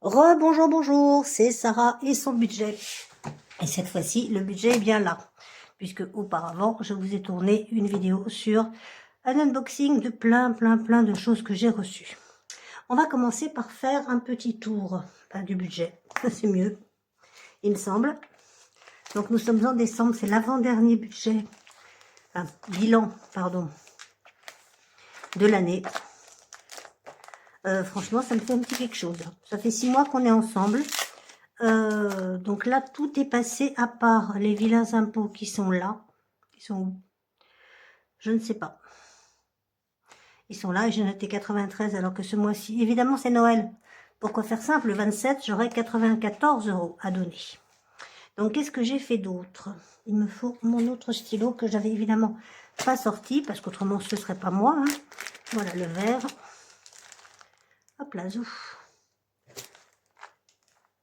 Bonjour, bonjour, c'est Sarah et son budget. Et cette fois-ci, le budget est bien là, puisque auparavant, je vous ai tourné une vidéo sur un unboxing de plein de choses que j'ai reçues. On va commencer par faire un petit tour du budget, c'est mieux, il me semble. Donc nous sommes en décembre, c'est l'avant-dernier budget, bilan, pardon, de l'année. Franchement, ça me fait un petit quelque chose. Ça fait 6 mois qu'on est ensemble. Donc là, tout est passé à part les vilains impôts qui sont là. Ils sont où? Je ne sais pas. Ils sont là et j'ai noté 93 alors que ce mois-ci, évidemment, c'est Noël. Pourquoi faire simple? Le 27, j'aurai 94 € à donner. Donc, qu'est-ce que j'ai fait d'autre? Il me faut mon autre stylo que j'avais évidemment pas sorti parce qu'autrement, ce serait pas moi. Hein. Voilà, le vert. Hop là, zouf.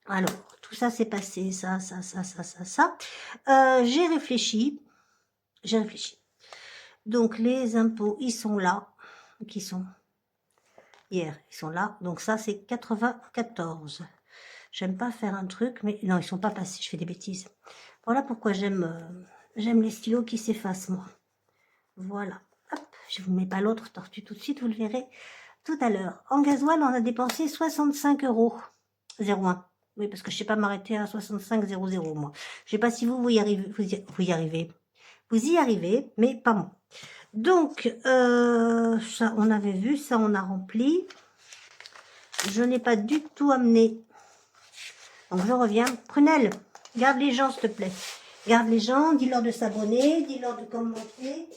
Alors, tout ça s'est passé, ça. J'ai réfléchi. Donc, les impôts, ils sont là. Qui sont hier, ils sont là. Donc, ça, c'est 94. J'aime pas faire un truc, mais non, ils sont pas passés. Je fais des bêtises. Voilà pourquoi j'aime les stylos qui s'effacent, moi. Voilà. Hop, je vous mets pas l'autre tortue tout de suite, vous le verrez tout à l'heure. En gasoil, on a dépensé 65 € 01. Oui, parce que je sais pas m'arrêter à 65,00 moi. Je sais pas si vous y arrivez. Vous y arrivez, mais pas moi. Donc, ça, on avait vu, ça, on a rempli. Je n'ai pas du tout amené. Donc, je reviens. Prunelle, garde les gens, s'il te plaît. Garde les gens, dis-leur de s'abonner, dis-leur de commenter.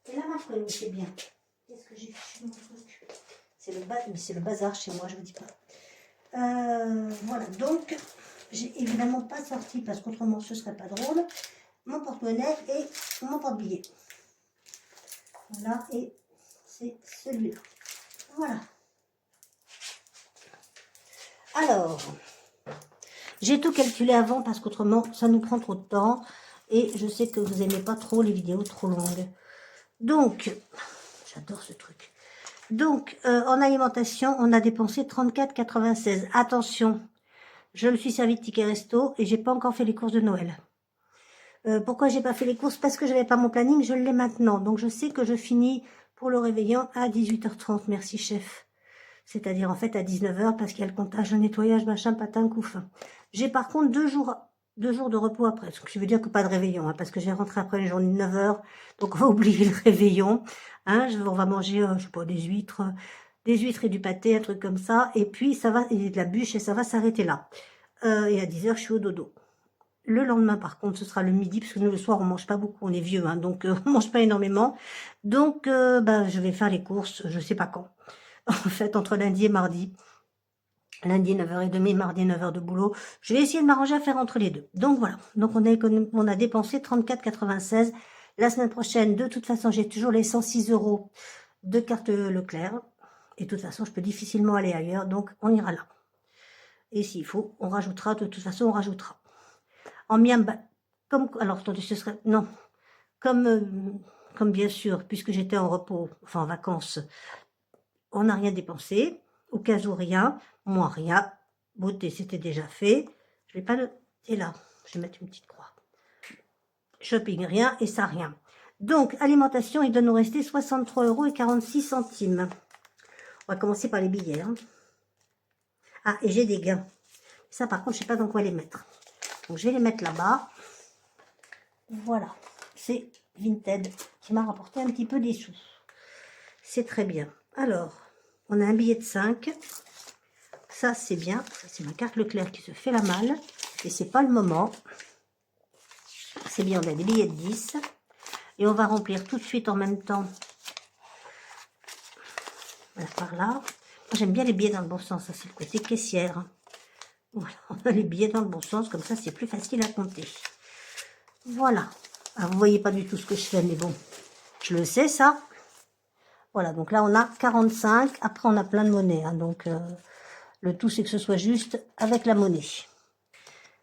Et là, ma prunelle, c'est bien. Qu'est-ce que j'ai fait mon truc? C'est le bazar chez moi, je vous dis pas. Voilà, donc, j'ai évidemment pas sorti, parce qu'autrement, ce serait pas drôle, mon porte-monnaie et mon porte-billet. Voilà, et c'est celui-là. Voilà. Alors, j'ai tout calculé avant parce qu'autrement, ça nous prend trop de temps. Et je sais que vous n'aimez pas trop les vidéos trop longues. Donc, j'adore ce truc. Donc, en alimentation, on a dépensé 34,96. Attention, je me suis servi de ticket resto et j'ai pas encore fait les courses de Noël. Pourquoi j'ai pas fait les courses? Parce que j'avais pas mon planning, je l'ai maintenant. Donc, je sais que je finis pour le réveillon à 18h30. Merci, chef. C'est-à-dire, en fait, à 19h, parce qu'il y a le comptage, le nettoyage, machin, patin, couffin. J'ai par contre 2 jours de repos après. Ce qui veut dire que pas de réveillon, hein, parce que j'ai rentré après une journée de 9h. Donc, on va oublier le réveillon. Hein, on va manger, je sais pas, des huîtres et du pâté, un truc comme ça. Et puis, ça va, et de la bûche, et ça va s'arrêter là. Et à 10h, je suis au dodo. Le lendemain, par contre, ce sera le midi, parce que nous, le soir, on mange pas beaucoup, on est vieux, hein, donc on mange pas énormément. Donc, je vais faire les courses, je sais pas quand. En fait, entre lundi et mardi. Lundi 9h30, mardi 9h de boulot. Je vais essayer de m'arranger à faire entre les deux. Donc voilà. Donc on a dépensé 34,96. La semaine prochaine, de toute façon, j'ai toujours les 106 € de carte Leclerc. Et de toute façon, je peux difficilement aller ailleurs. Donc on ira là. Et s'il faut, on rajoutera. De toute façon, on rajoutera. En miam, alors attendez, ce serait... Non. Comme bien sûr, puisque j'étais en repos, enfin en vacances, on n'a rien dépensé. Au cas où rien, moi rien. Beauté, c'était déjà fait. Je vais pas noter là. Je vais mettre une petite croix. Shopping, rien et ça, rien. Donc, alimentation, il doit nous rester 63,46 €. On va commencer par les billets. Hein. Ah, et j'ai des gains. Ça, par contre, je sais pas dans quoi les mettre. Donc, je vais les mettre là-bas. Voilà. C'est Vinted qui m'a rapporté un petit peu des sous. C'est très bien. Alors, on a un billet de 5. Ça, c'est bien. Ça, c'est ma carte Leclerc qui se fait la malle. Et c'est pas le moment. C'est bien, on a des billets de 10. Et on va remplir tout de suite en même temps. Voilà, par là. Moi, j'aime bien les billets dans le bon sens. Ça, c'est le côté caissière. Voilà, on a les billets dans le bon sens. Comme ça, c'est plus facile à compter. Voilà. Alors, vous voyez pas du tout ce que je fais, mais bon. Je le sais, ça. Voilà, donc là, on a 45. Après, on a plein de monnaie. Hein, donc... le tout, c'est que ce soit juste avec la monnaie.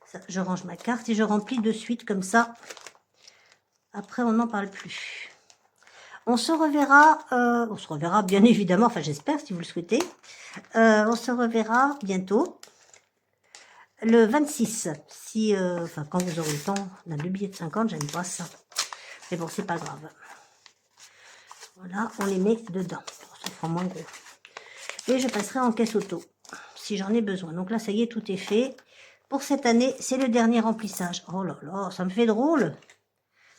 Ça, je range ma carte et je remplis de suite comme ça. Après, on n'en parle plus. On se reverra bien évidemment, enfin j'espère si vous le souhaitez. On se reverra bientôt le 26. Si, enfin, quand vous aurez le temps, on a 2 billets de 50, j'aime pas ça. Mais bon, c'est pas grave. Voilà, on les met dedans. Ça fera moins gros. Et je passerai en caisse auto, si j'en ai besoin. Donc là, ça y est, tout est fait. Pour cette année, c'est le dernier remplissage. Oh là là, ça me fait drôle.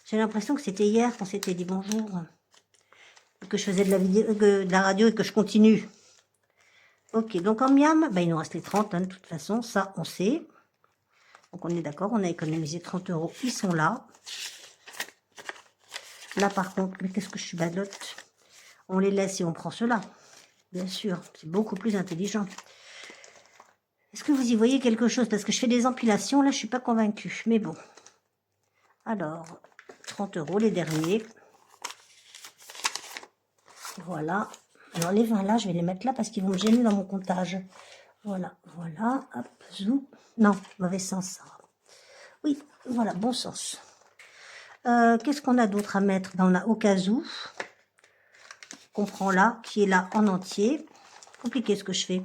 J'ai l'impression que c'était hier qu'on s'était dit bonjour. Que je faisais de la vidéo, de la radio et que je continue. Ok, donc en miam, bah, il nous reste les 30, hein, de toute façon, ça on sait. Donc on est d'accord, on a économisé 30 €, ils sont là. Là par contre, mais qu'est-ce que je suis badotte. On les laisse et on prend cela. Bien sûr, c'est beaucoup plus intelligent. Est-ce que vous y voyez quelque chose? Parce que je fais des empilations, là je suis pas convaincue, mais bon. Alors, 30 € les derniers. Voilà. Alors les 20 là, je vais les mettre là parce qu'ils vont me gêner dans mon comptage. Voilà, voilà, hop, zou. Non, mauvais sens ça. Oui, voilà, bon sens. Qu'est-ce qu'on a d'autre à mettre? Ben, on a au cas où, qu'on prend là, qui est là en entier. Compliqué ce que je fais.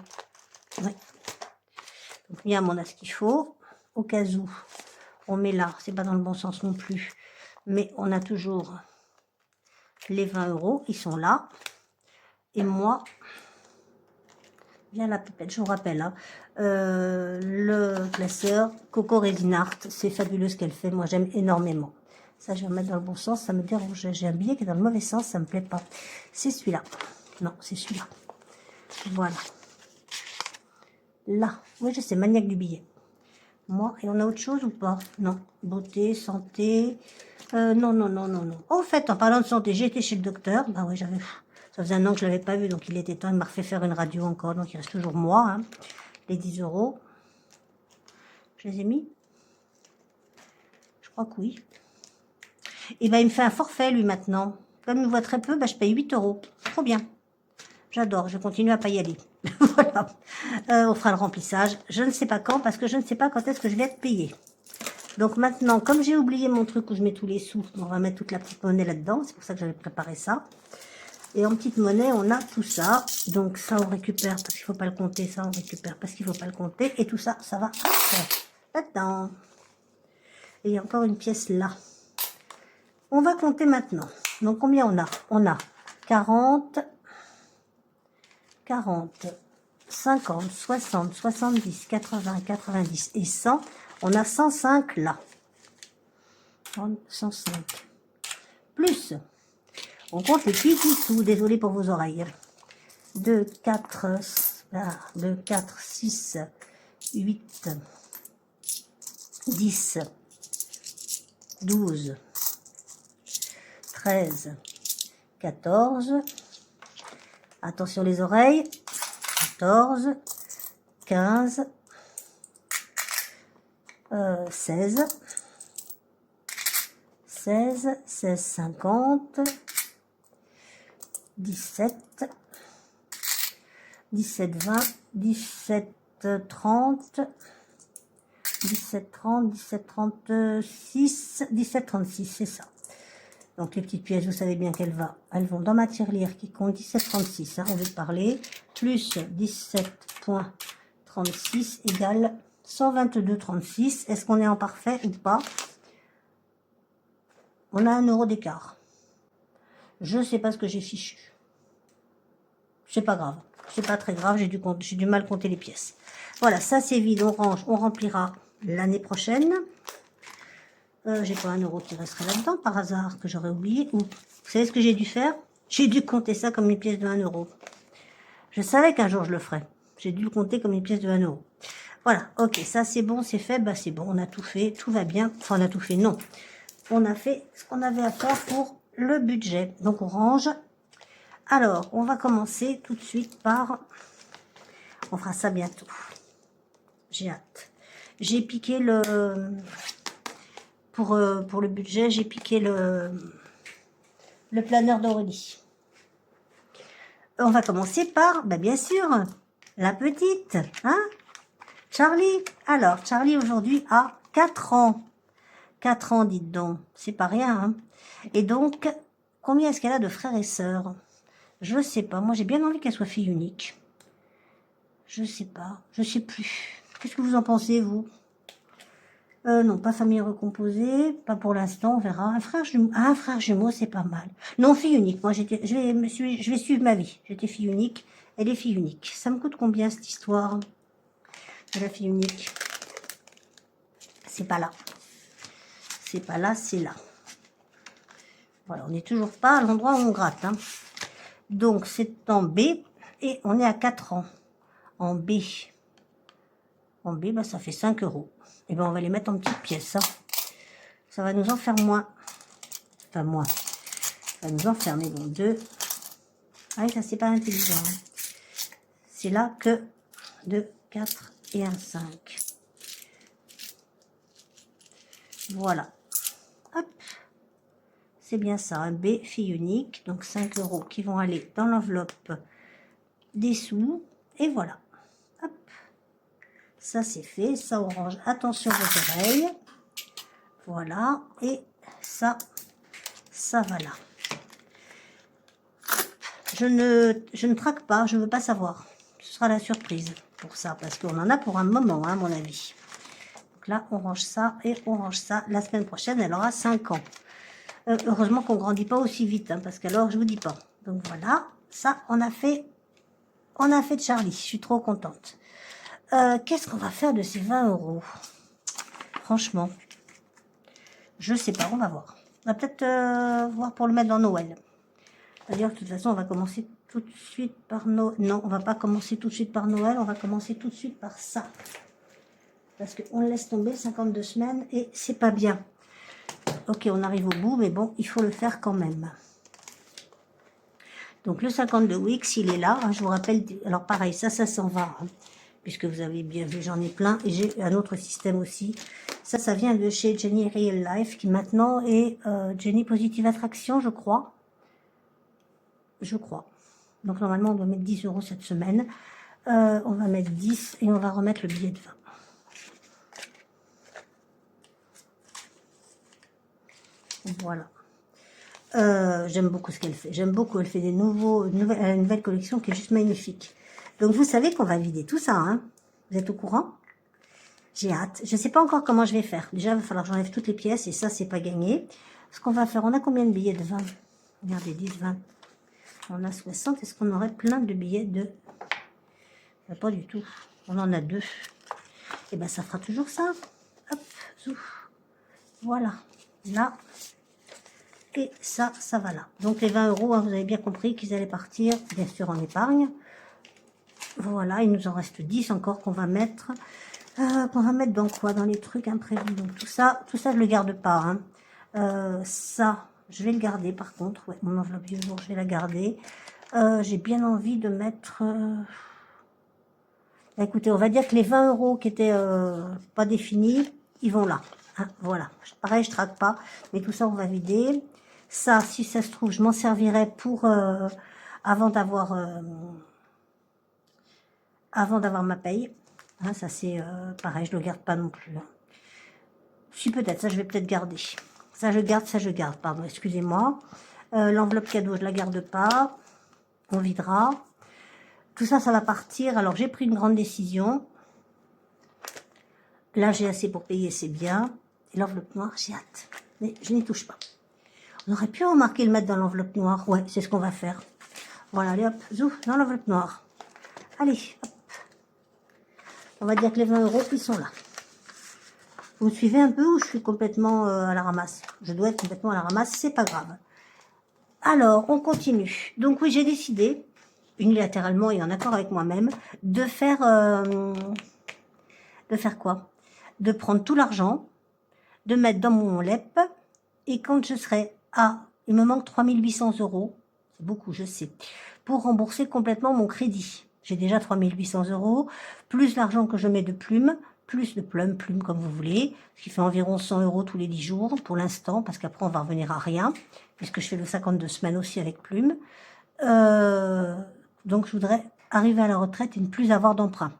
Ouais. Donc miam, on a ce qu'il faut. Au cas où, on met là, c'est pas dans le bon sens non plus. Mais on a toujours les 20 €, ils sont là. Et moi, bien la pipette, je vous rappelle, hein, le classeur Coco Resin Art, c'est fabuleux ce qu'elle fait, moi j'aime énormément. Ça je vais mettre dans le bon sens, ça me dérange, j'ai un billet qui est dans le mauvais sens, ça me plaît pas. C'est celui-là, non c'est celui-là, voilà. Là, oui je sais, maniaque du billet. Moi, et on a autre chose ou pas? Non, beauté, santé, non, non, non, non, non. Au fait, en parlant de santé, j'ai été chez le docteur, bah oui j'avais... Ça faisait un an que je ne l'avais pas vu, donc il était temps. Il m'a refait faire une radio encore, donc il reste toujours moi. Hein. Les 10 €. Je les ai mis? Je crois que oui. Et ben il me fait un forfait, lui, maintenant. Comme il me voit très peu, ben, je paye 8 €. Trop bien. J'adore, je continue à pas y aller. Voilà. On fera le remplissage. Je ne sais pas quand, parce que je ne sais pas quand est-ce que je vais être payée. Donc maintenant, comme j'ai oublié mon truc où je mets tous les sous, on va mettre toute la petite monnaie là-dedans. C'est pour ça que j'avais préparé ça. Et en petite monnaie, on a tout ça. Donc ça, on récupère parce qu'il ne faut pas le compter. Ça, on récupère parce qu'il ne faut pas le compter. Et tout ça, ça va là-dedans. Et il y a encore une pièce là. On va compter maintenant. Donc combien on a? On a 40, 50, 60, 70, 80, 90 et 100. On a 105 là. 105. Plus... On compte les petits sous, désolé pour vos oreilles. 2, 4, 6, 8, 10, 12, 13, 14. Attention les oreilles. 14, 15, 16, 50. 17, 20, 17, 30, 17, 36, 17, 36, c'est ça. Donc les petites pièces, vous savez bien qu'elles vont dans ma tirelire qui compte 17, 36, hein, on veut parler, plus 17,36 égale 122,36. Est-ce qu'on est en parfait ou pas? On a 1 € d'écart. Je ne sais pas ce que j'ai fichu. C'est pas grave. C'est pas très grave. J'ai du mal compter les pièces. Voilà, ça c'est vide. On range. On remplira l'année prochaine. J'ai pas 1 € qui resterait là-dedans par hasard que j'aurais oublié. Ou, vous savez ce que j'ai dû faire? J'ai dû compter ça comme une pièce de 1 €. Je savais qu'un jour je le ferais. J'ai dû le compter comme une pièce de 1 €. Voilà. Ok, ça c'est bon, c'est fait. Bah c'est bon. On a tout fait. Tout va bien. Enfin, on a tout fait. Non. On a fait ce qu'on avait à faire pour le budget. Donc on range. Alors, on va commencer tout de suite par... On fera ça bientôt. J'ai hâte. J'ai piqué le... Pour le budget, j'ai piqué le planeur d'Aurélie. On va commencer par, bah bien sûr, la petite. Hein, Charlie. Alors, Charlie aujourd'hui a 4 ans. 4 ans, dites donc. C'est pas rien. Hein. Et donc, combien est-ce qu'elle a de frères et sœurs? Je sais pas. Moi, j'ai bien envie qu'elle soit fille unique. Je sais pas. Je sais plus. Qu'est-ce que vous en pensez, vous? Non, pas famille recomposée, pas pour l'instant, on verra. Un frère jumeau, c'est pas mal. Non, fille unique. Moi, je vais suivre ma vie. J'étais fille unique. Elle est fille unique. Ça me coûte combien cette histoire de la fille unique? C'est pas là. C'est pas là, c'est là. Voilà, on n'est toujours pas à l'endroit où on gratte. Hein. Donc, c'est en B et on est à 4 ans. En B. En B, bah, ça fait 5 €. Et ben on va les mettre en petites pièces. Hein. Ça va nous en faire moins. Enfin, moins. Ça va nous en faire, mais bon, 2. Ah oui, ça, c'est pas intelligent. Hein. C'est là que 2, 4 et un 5. Voilà. Hop. C'est bien ça, un B, fille unique. Donc 5 € qui vont aller dans l'enveloppe des sous. Et voilà. Hop. Ça, c'est fait. Ça, orange. Attention aux oreilles. Voilà. Et ça va là. Je ne traque pas. Je ne veux pas savoir. Ce sera la surprise pour ça. Parce qu'on en a pour un moment, hein, à mon avis. Donc là, on range ça et on range ça. La semaine prochaine, elle aura 5 ans. Heureusement qu'on ne grandit pas aussi vite. Hein, parce qu'alors, je vous dis pas. Donc voilà. Ça, on a fait de Charlie. Je suis trop contente. Qu'est-ce qu'on va faire de ces 20 €? Franchement, je sais pas, on va voir. On va peut-être voir pour le mettre dans Noël. D'ailleurs, de toute façon, on va commencer tout de suite par Noël. Non, on va pas commencer tout de suite par Noël, on va commencer tout de suite par ça. Parce qu'on laisse tomber 52 semaines et c'est pas bien. Ok, on arrive au bout, mais bon, il faut le faire quand même. Donc, le 52 Wix, il est là. Hein, je vous rappelle, alors pareil, ça s'en va. Hein, puisque vous avez bien vu, j'en ai plein. Et j'ai un autre système aussi. Ça vient de chez Jenny Real Life, qui maintenant est Jenny Positive Attraction, je crois. Je crois. Donc, normalement, on doit mettre 10 € cette semaine. On va mettre 10 et on va remettre le billet de 20. Voilà. J'aime beaucoup ce qu'elle fait. J'aime beaucoup. Elle fait une nouvelle collection qui est juste magnifique. Donc, vous savez qu'on va vider tout ça. Hein. Vous êtes au courant? J'ai hâte. Je ne sais pas encore comment je vais faire. Déjà, il va falloir que j'enlève toutes les pièces et ça, c'est pas gagné. Ce qu'on va faire, on a combien de billets de 20? Regardez, 10, 20. On a 60. Est-ce qu'on aurait plein de billets de... Pas du tout. On en a 2. Et ben, ça fera toujours ça. Hop, zouf. Voilà. Là. Et ça va là. Donc, les 20 €, hein, vous avez bien compris qu'ils allaient partir, bien sûr, en épargne. Voilà, il nous en reste 10 encore qu'on va mettre. Dans quoi? Dans les trucs imprévus. Donc, tout ça, je le garde pas. Hein. Ça, je vais le garder, par contre. Ouais, mon enveloppe du jour, je vais la garder. J'ai bien envie de mettre... Écoutez, on va dire que les 20 € qui étaient pas définis, ils vont là. Hein, voilà. Pareil, je traque pas. Mais tout ça, on va vider. Ça, si ça se trouve, je m'en servirai pour... avant d'avoir ma paye. Hein, ça, c'est pareil, je le garde pas non plus. Hein. Si, peut-être. Ça, je vais peut-être garder. Ça, je garde. Pardon, excusez-moi. L'enveloppe cadeau, je la garde pas. On videra. Tout ça, ça va partir. Alors, j'ai pris une grande décision. Là, j'ai assez pour payer, c'est bien. Et l'enveloppe noire, j'ai hâte. Mais je n'y touche pas. On aurait pu remarquer le mettre dans l'enveloppe noire. Ouais, c'est ce qu'on va faire. Voilà, allez hop, zouf, dans l'enveloppe noire. Allez, hop. On va dire que les 20 €, ils sont là. Vous me suivez un peu ou je suis complètement à la ramasse? Je dois être complètement à la ramasse, c'est pas grave. Alors, on continue. Donc oui, j'ai décidé, unilatéralement et en accord avec moi-même, de faire quoi? De prendre tout l'argent, de mettre dans mon LEP, et quand je serai à... Il me manque 3800 €, c'est beaucoup, je sais, pour rembourser complètement mon crédit. J'ai déjà 3800 €, plus l'argent que je mets de plumes, plus de plumes comme vous voulez, ce qui fait environ 100 € tous les 10 jours pour l'instant, parce qu'après on va revenir à rien, puisque je fais le 52 semaines aussi avec plumes. Donc je voudrais arriver à la retraite et ne plus avoir d'emprunt.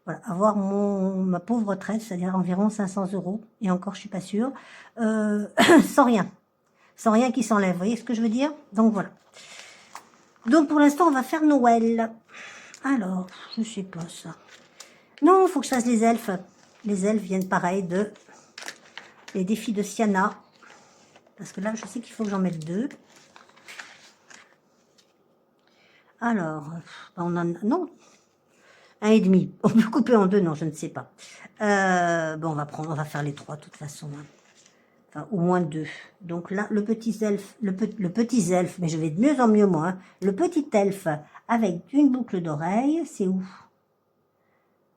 Voilà, avoir ma pauvre retraite, c'est-à-dire environ 500 €, et encore je suis pas sûre, sans rien qui s'enlève, vous voyez ce que je veux dire? Donc voilà. Donc pour l'instant on va faire Noël. Alors, je sais pas ça. Non, il faut que je fasse les elfes. Les elfes viennent pareil de les défis de Siana. Parce que là, je sais qu'il faut que j'en mette 2. Alors, on en a... Non, 1,5. On peut couper en 2, non, je ne sais pas. Bon, on va faire les 3 de toute façon. Hein. Enfin, au moins 2. Donc là, le petit elfe, le petit elfe, mais je vais de mieux en mieux moi. Hein. Le petit elfe avec une boucle d'oreille, c'est où?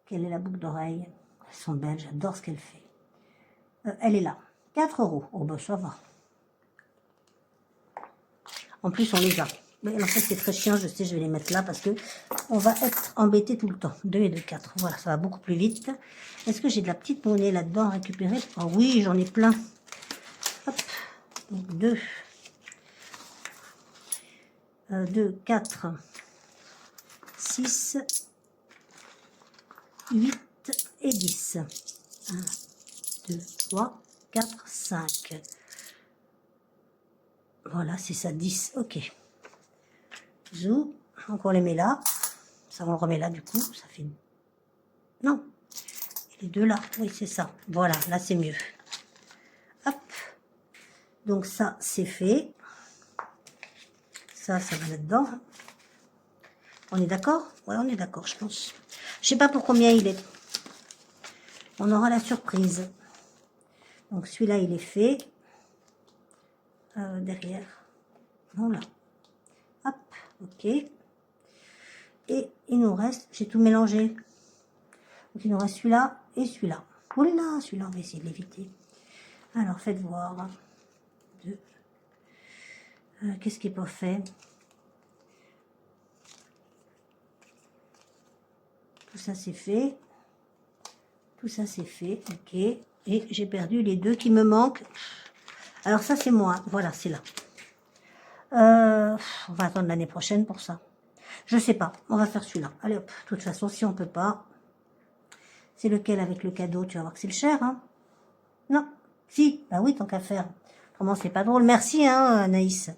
Quelle est la boucle d'oreille? Elles sont belles, j'adore ce qu'elle fait. Elle est là. 4 €. Oh ben ça va. En plus, on les a. Mais en fait, c'est très chiant, je sais, je vais les mettre là parce que on va être embêté tout le temps. 2 et 2, 4. Voilà, ça va beaucoup plus vite. Est-ce que j'ai de la petite monnaie là-dedans à récupérer? Oh oui, j'en ai plein. Hop. Donc 2. 2, 4, 6, 8 et 10. 1, 2, 3, 4, 5. Voilà, c'est ça, 10. Ok. Zou. Donc on les met là. Ça, on le remet là, du coup. Ça fait... Non. Et les deux là. Oui, c'est ça. Voilà, là, c'est mieux. Hop. Donc ça, c'est fait. Ça va là-dedans. On est d'accord? Ouais, on est d'accord, je pense. Je sais pas pour combien il est. On aura la surprise. Donc celui-là, il est fait. Derrière. Voilà. Hop, ok. Et il nous reste, j'ai tout mélangé. Donc il nous reste celui-là et celui-là. Oula, celui-là, on va essayer de l'éviter. Alors, faites voir. 2. Qu'est-ce qui n'est pas fait? Tout ça, c'est fait. Tout ça, c'est fait. Ok. Et j'ai perdu les 2 qui me manquent. Alors, ça, c'est moi. Voilà, c'est là. On va attendre l'année prochaine pour ça. Je sais pas. On va faire celui-là. Allez, hop. De toute façon, si on peut pas... C'est lequel avec le cadeau? Tu vas voir que c'est le cher, hein? Non. Si. Bah oui, tant qu'à faire. Comment c'est pas drôle. Merci, hein, Anaïs.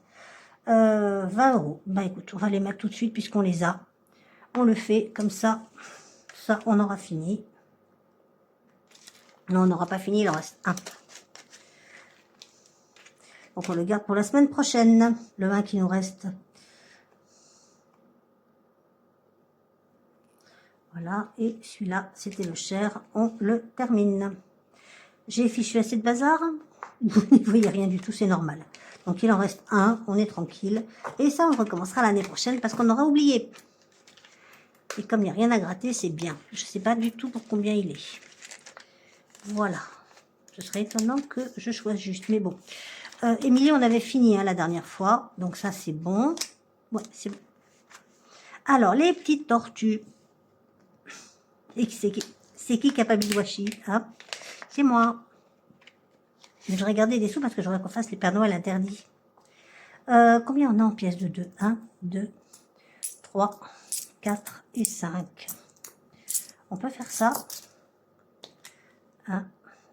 20 €. Bah écoute, on va les mettre tout de suite puisqu'on les a. On le fait comme ça. Ça, on aura fini. Non, on n'aura pas fini, il en reste un. Donc on le garde pour la semaine prochaine. Le 1 qui nous reste. Voilà, et celui-là, c'était le cher. On le termine. J'ai fichu assez de bazar. Vous n'y voyez rien du tout, c'est normal. Donc il en reste un, on est tranquille. Et ça, on recommencera l'année prochaine parce qu'on aura oublié. Et comme il n'y a rien à gratter, c'est bien. Je ne sais pas du tout pour combien il est. Voilà. Ce serait étonnant que je choisisse juste. Mais bon. Émilie, on avait fini hein, la dernière fois. Donc ça, c'est bon. Ouais, c'est bon. Alors, les petites tortues. Et c'est qui Capable Washi hein? C'est moi. Mais je regardais des sous parce que je voudrais qu'on fasse les Pères Noël interdits. Combien on a en pièces de 2? 1, 2, 3, 4 et 5. On peut faire ça. 1,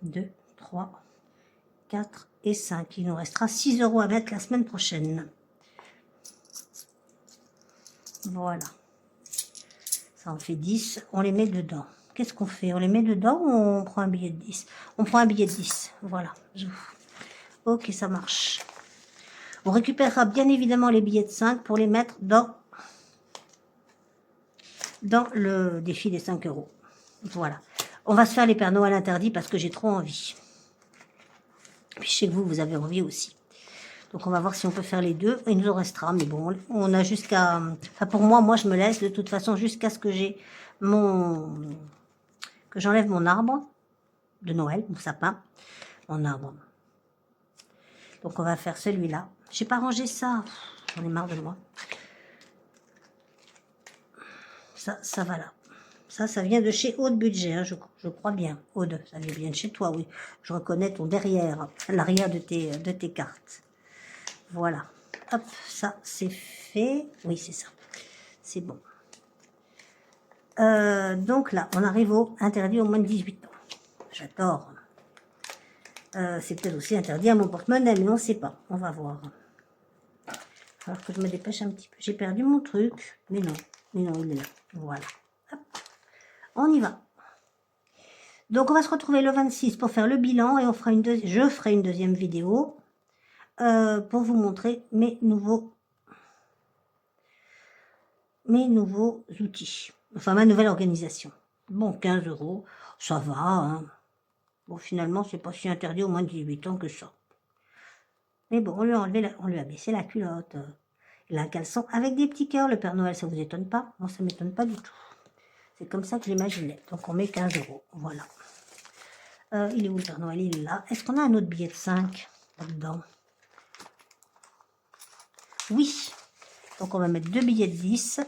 2, 3, 4 et 5. Il nous restera 6 € à mettre la semaine prochaine. Voilà. Ça en fait 10. On les met dedans. Qu'est-ce qu'on fait? On les met dedans ou on prend un billet de 10? On prend un billet de 10. Voilà. Ok, ça marche. On récupérera bien évidemment les billets de 5 pour les mettre dans le défi des 5 €. Voilà. On va se faire les Pères Noël interdits parce que j'ai trop envie. Puis je sais que vous avez envie aussi. Donc on va voir si on peut faire les deux. Il nous en restera, mais bon, on a jusqu'à... Enfin pour moi, je me laisse de toute façon jusqu'à ce que j'ai que j'enlève mon arbre de Noël, mon sapin, mon arbre. Donc on va faire celui-là. J'ai pas rangé ça. J'en ai marre de moi. Ça va là. Ça vient de chez Haut de Budget, hein, je crois bien. Aude, ça vient bien de chez toi, oui. Je reconnais ton derrière, l'arrière de tes cartes. Voilà. Hop, ça, c'est fait. Oui, c'est ça. C'est bon. Donc là, on arrive au interdit au moins de 18 ans. J'adore. C'est peut-être aussi interdit à mon porte-monnaie, mais on ne sait pas. On va voir. Alors que je me dépêche un petit peu. J'ai perdu mon truc, mais non. Mais non, il est là. Voilà. Hop. On y va. Donc, on va se retrouver le 26 pour faire le bilan et on fera je ferai une deuxième vidéo pour vous montrer mes nouveaux outils. Enfin, ma nouvelle organisation. Bon, 15 €, ça va. Hein. Bon, finalement, c'est pas si interdit au moins de 18 ans que ça. Mais bon, on lui a baissé la culotte. Il a un caleçon avec des petits cœurs. Le Père Noël, ça vous étonne pas? Moi, ça m'étonne pas du tout. C'est comme ça que j'imaginais. Donc, on met 15 €. Voilà. Il est où le Père Noël? Il est là. Est-ce qu'on a un autre billet de 5 là-dedans? Oui. Donc, on va mettre 2 billets de 10.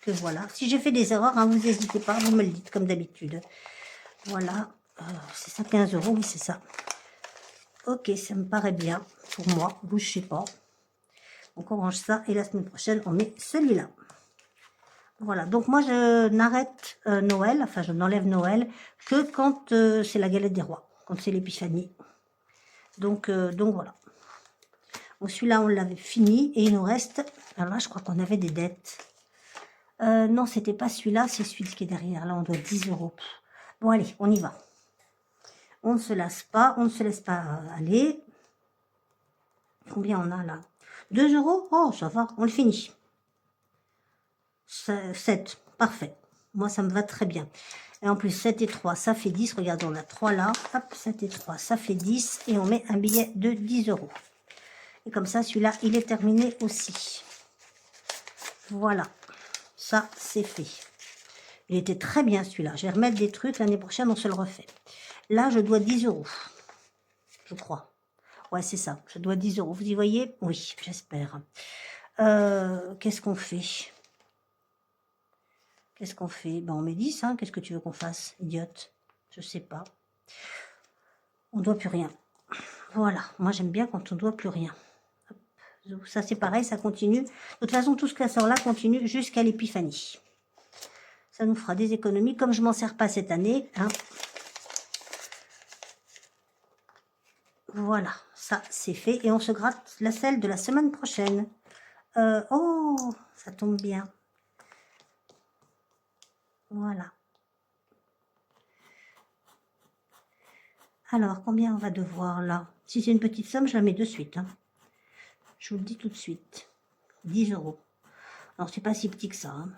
Que voilà. Si j'ai fait des erreurs, hein, vous n'hésitez pas, vous me le dites comme d'habitude. Voilà. C'est ça, 15 €. Oui, c'est ça. Ok, ça me paraît bien. Pour moi, bougez pas. Donc, on range ça. Et la semaine prochaine, on met celui-là. Voilà, donc moi je n'arrête Noël, enfin je n'enlève Noël que quand c'est la galette des rois, quand c'est l'épiphanie. Donc voilà. Bon, celui-là on l'avait fini et il nous reste, alors là je crois qu'on avait des dettes. Non, c'était pas celui-là, c'est celui qui est derrière, là on doit 10 €. Bon allez, on y va. On ne se lasse pas, on ne se laisse pas aller. Combien on a là? 2 €? Oh, ça va, on le finit. 7, parfait. Moi, ça me va très bien. Et en plus, 7 et 3, ça fait 10. Regardez, on a 3 là. Hop, 7 et 3, ça fait 10. Et on met un billet de 10 €. Et comme ça, celui-là, il est terminé aussi. Voilà. Ça, c'est fait. Il était très bien, celui-là. Je vais remettre des trucs. L'année prochaine, on se le refait. Là, je dois 10 €. Je crois. Ouais, c'est ça. Je dois 10 €. Vous y voyez? Oui, j'espère. Qu'est-ce qu'on fait? Qu'est-ce qu'on fait? Ben, on met 10, hein. Qu'est-ce que tu veux qu'on fasse, idiote? Je sais pas. On ne doit plus rien. Voilà. Moi, j'aime bien quand on ne doit plus rien. Hop. Ça, c'est pareil, ça continue. De toute façon, tout ce classeur-là continue jusqu'à l'épiphanie. Ça nous fera des économies. Comme je m'en sers pas cette année, hein. Voilà. Ça, c'est fait. Et on se gratte la selle de la semaine prochaine. Oh, ça tombe bien. Voilà. Alors, combien on va devoir là? Si c'est une petite somme, je la mets de suite. Hein. Je vous le dis tout de suite. 10 €. Alors, c'est pas si petit que ça. Hein.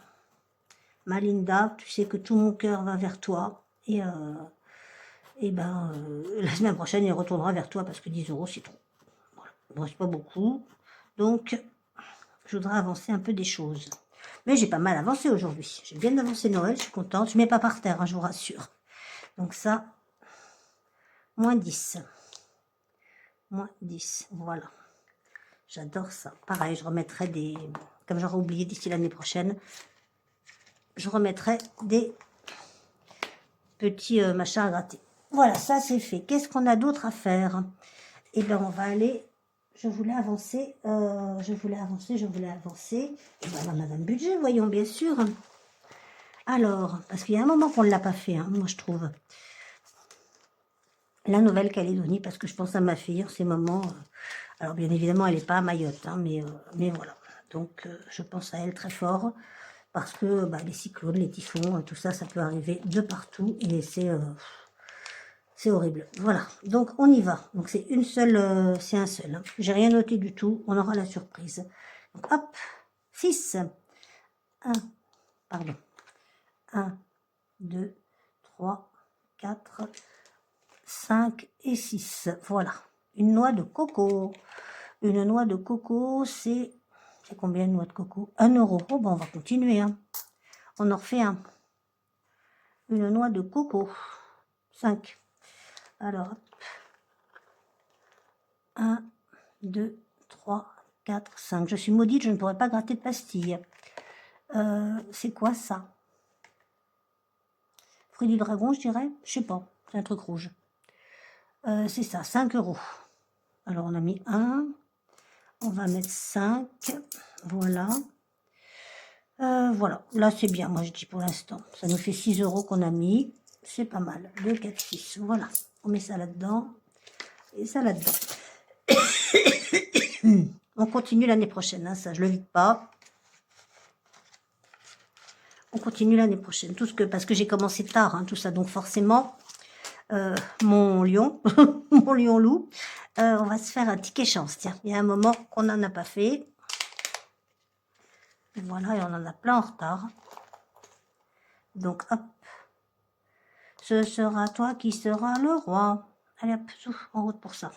Malinda, tu sais que tout mon cœur va vers toi. Et la semaine prochaine, il retournera vers toi parce que 10 €, c'est trop. Voilà. Bon, c'est pas beaucoup. Donc, je voudrais avancer un peu des choses. Mais j'ai pas mal avancé aujourd'hui. J'ai bien avancé Noël, je suis contente. Je mets pas par terre, hein, je vous rassure. Donc ça, moins 10. Moins 10, voilà. J'adore ça. Pareil, je remettrai des... Comme j'aurai oublié d'ici l'année prochaine, je remettrai des petits machins à gratter. Voilà, ça c'est fait. Qu'est-ce qu'on a d'autre à faire? Eh bien, on va aller... Je voulais avancer. Et bien, Madame Budget, voyons, bien sûr. Alors, parce qu'il y a un moment qu'on ne l'a pas fait, hein, moi je trouve. La Nouvelle-Calédonie, parce que je pense à ma fille en ces moments. Alors, bien évidemment, elle n'est pas à Mayotte, hein, mais voilà. Donc, je pense à elle très fort, parce que les cyclones, les typhons, tout ça, ça peut arriver de partout, et c'est horrible. Voilà, donc on y va. Donc, c'est un seul. Hein. J'ai rien noté du tout, on aura la surprise. Donc, hop, 6. 1, 2, 3, 4, 5 et 6. Voilà. Une noix de coco. Une noix de coco, c'est combien une noix de coco? 1 €. Oh, on va continuer. Hein. On en refait un. Une noix de coco. 5. Alors, 1, 2, 3, 4, 5. Je suis maudite, je ne pourrais pas gratter de pastilles. C'est quoi ça? Fruit du dragon, je dirais. Je sais pas. C'est un truc rouge. C'est ça, 5 €. Alors, on a mis 1. On va mettre 5. Voilà. Voilà. Là, c'est bien, moi, je dis pour l'instant. Ça nous fait 6 € qu'on a mis. C'est pas mal. 2, 4, 6. Voilà. On met ça là-dedans. Et ça là-dedans. On continue l'année prochaine. Hein, ça, je le vide pas. On continue l'année prochaine. Parce que j'ai commencé tard, hein, tout ça. Donc, forcément, mon lion, mon lion loup. On va se faire un ticket chance. Tiens, il y a un moment qu'on n'en a pas fait. Et voilà, et on en a plein en retard. Donc, hop. Ce sera toi qui seras le roi. Allez, hop, en route pour ça.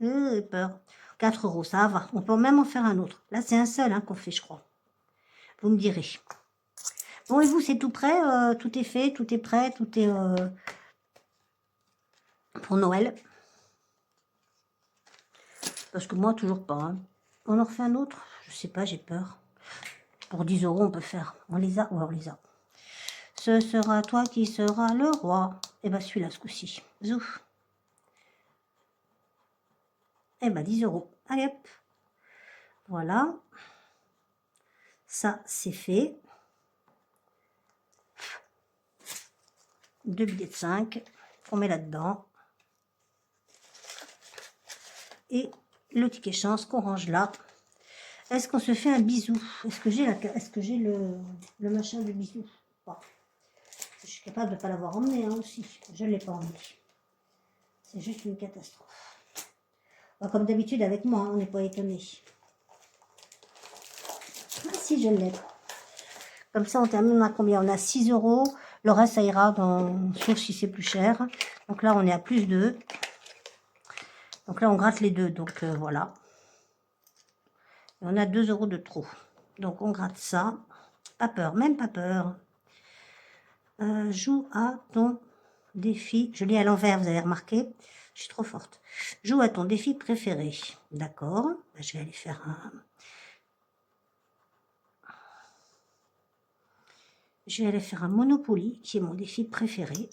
J'ai peur. 4 euros, ça va. On peut même en faire un autre. Là, c'est un seul hein, qu'on fait, je crois. Vous me direz. Bon, et vous, c'est tout prêt, tout est fait, tout est prêt, tout est pour Noël. Parce que moi, toujours pas. Hein. On en refait un autre? Je sais pas, j'ai peur. Pour 10 euros, on peut faire. On les a? Ouais, on les a. Ce sera toi qui seras le roi. Et ben celui-là, ce coup-ci. Zouf. Et ben 10 euros. Allez hop. Voilà. Ça, c'est fait. 2 billets de 5 qu'on met là-dedans. Et le ticket chance qu'on range là. Est-ce qu'on se fait un bisou? Est-ce que j'ai le machin de bisou? Bon. Je suis capable de ne pas l'avoir emmené hein, aussi. Je ne l'ai pas emmené. C'est juste une catastrophe. Bon, comme d'habitude avec moi, hein, on n'est pas étonné. Ah si, je l'ai. Comme ça, on termine à combien? On a 6 euros. Le reste, ça ira, sauf si c'est plus cher. Donc là, on est à plus 2. Donc là, on gratte les deux. Donc voilà. Et on a 2 euros de trop. Donc on gratte ça. Pas peur, même pas peur. Joue à ton défi. Je lis à l'envers, vous avez remarqué. Je suis trop forte. Joue à ton défi préféré. D'accord. Je vais aller faire un... Je vais aller faire un Monopoly, qui est mon défi préféré.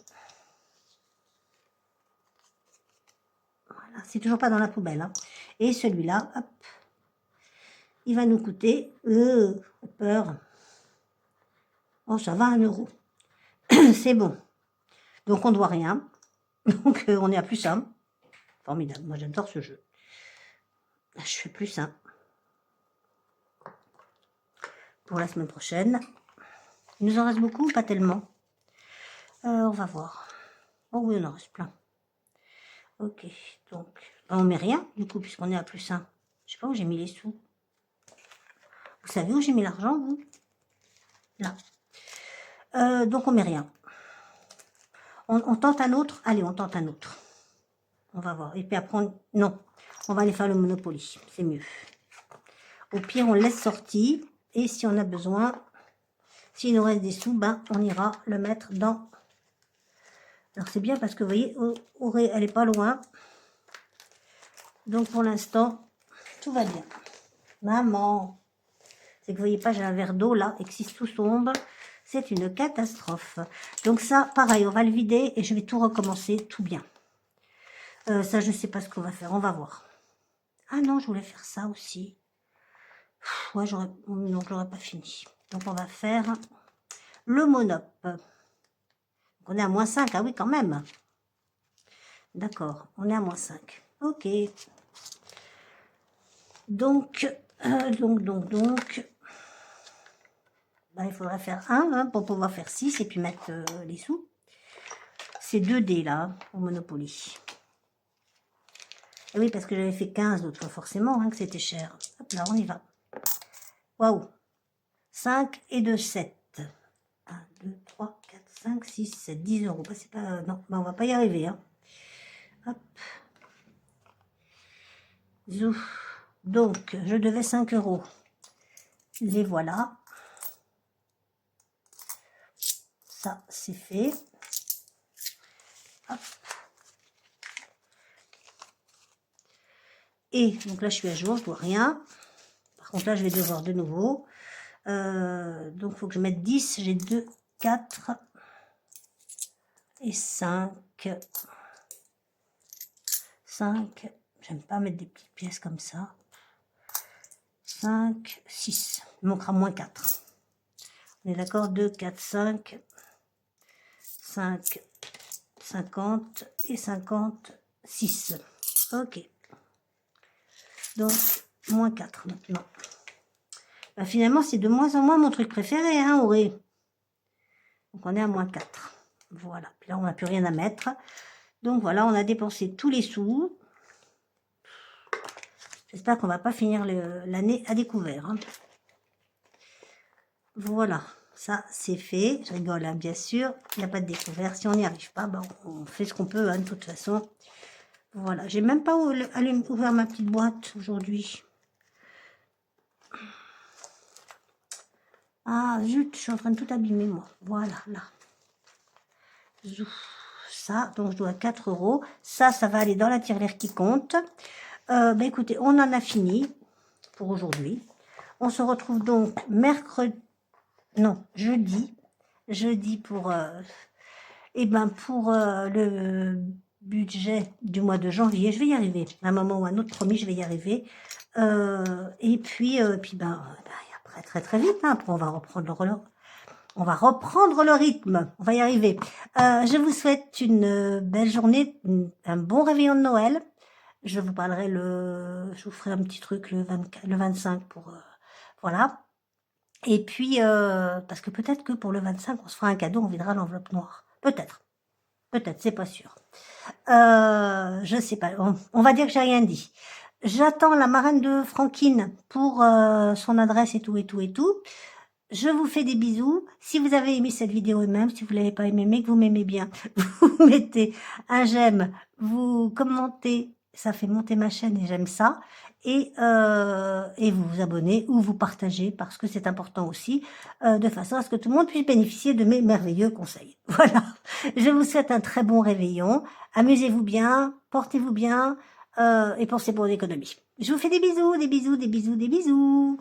Voilà, c'est toujours pas dans la poubelle. Hein. Et celui-là, hop, il va nous coûter, peur. Oh, ça va, 1 euro. C'est bon. Donc, on doit rien. Donc, on est à plus 1. Formidable. Moi, j'adore ce jeu. Je fais plus 1. Pour la semaine prochaine. Il nous en reste beaucoup ou pas tellement? On va voir. Oh oui, on en reste plein. Ok, donc on met rien du coup puisqu'on est à plus 1. Je sais pas où j'ai mis les sous. Vous savez où j'ai mis l'argent, vous? Là. Donc on met rien. On tente un autre? Allez, on tente un autre. On va voir. Et puis après, non. On va aller faire le Monopoly. C'est mieux. Au pire, on laisse sortir. Et si on a besoin, s'il nous reste des sous, ben, on ira le mettre dans... Alors c'est bien parce que vous voyez, Auré, elle est pas loin. Donc pour l'instant, tout va bien. Maman, c'est que vous voyez pas, j'ai un verre d'eau là, et que si tout tombe, c'est une catastrophe. Donc ça, pareil, on va le vider et je vais tout recommencer, tout bien. Ça, je sais pas ce qu'on va faire, on va voir. Ah non, je voulais faire ça aussi. Ouais, donc j'aurais pas fini. Donc on va faire le Monop. Donc, on est à moins 5, ah oui quand même. D'accord, on est à moins 5. Ok. Donc, ben, il faudrait faire 1 hein, pour pouvoir faire 6 et puis mettre les sous. C'est 2 dés là, au Monopoly. Et oui, parce que j'avais fait 15 l'autre fois, forcément, hein, que c'était cher. Hop là, on y va. Waouh. 5 et 2, 7. 1, 2, 3, 4, 5, 6, 7, 10 euros. Bah, c'est pas... non, bah, on va pas y arriver. Hein. Hop. Zouf. Donc, je devais 5 euros. Les voilà. Ça, c'est fait. Hop. Et donc là, je suis à jour, je vois rien. Par contre, là, je vais devoir de nouveau. Donc, il faut que je mette 10. J'ai 2, 4 et 5. 5. J'aime pas mettre des petites pièces comme ça. 5, 6. Il manquera moins 4. On est d'accord? 2, 4, 5. 5, 50 et 56. Ok. Donc, moins 4 maintenant. Ben, finalement, c'est de moins en moins mon truc préféré, hein, Auré. Donc, on est à moins 4. Voilà, puis là on n'a plus rien à mettre. Donc voilà, on a dépensé tous les sous. J'espère qu'on va pas finir l'année à découvert. Hein. Voilà, ça c'est fait. Je rigole, hein, bien sûr. Il n'y a pas de découvert. Si on n'y arrive pas, ben, on fait ce qu'on peut, hein, de toute façon. Voilà, j'ai même pas ouvert ma petite boîte aujourd'hui. Ah, zut, je suis en train de tout abîmer, moi. Voilà, là. Zouf. Ça, donc je dois 4 €. Ça va aller dans la tirelire qui compte. Ben écoutez, on en a fini pour aujourd'hui. On se retrouve donc jeudi pour, pour le budget du mois de janvier. Je vais y arriver. À un moment ou à un autre, promis, je vais y arriver. Et puis, après, très très vite, hein, après on va reprendre le rythme. On va y arriver. Je vous souhaite une belle journée, un bon réveillon de Noël. Je vous ferai un petit truc le 25 pour, voilà. Et puis, parce que peut-être que pour le 25, on se fera un cadeau, on videra l'enveloppe noire. Peut-être, c'est pas sûr. Je sais pas, on va dire que j'ai rien dit. J'attends la marraine de Franquine pour son adresse et tout. Je vous fais des bisous. Si vous avez aimé cette vidéo et même si vous l'avez pas aimé, mais que vous m'aimez bien, vous mettez un j'aime, vous commentez, ça fait monter ma chaîne et j'aime ça. Et vous vous abonnez ou vous partagez parce que c'est important aussi, de façon à ce que tout le monde puisse bénéficier de mes merveilleux conseils. Voilà. Je vous souhaite un très bon réveillon. Amusez-vous bien, portez-vous bien et pensez pour l'économie. Je vous fais des bisous, des bisous, des bisous, des bisous.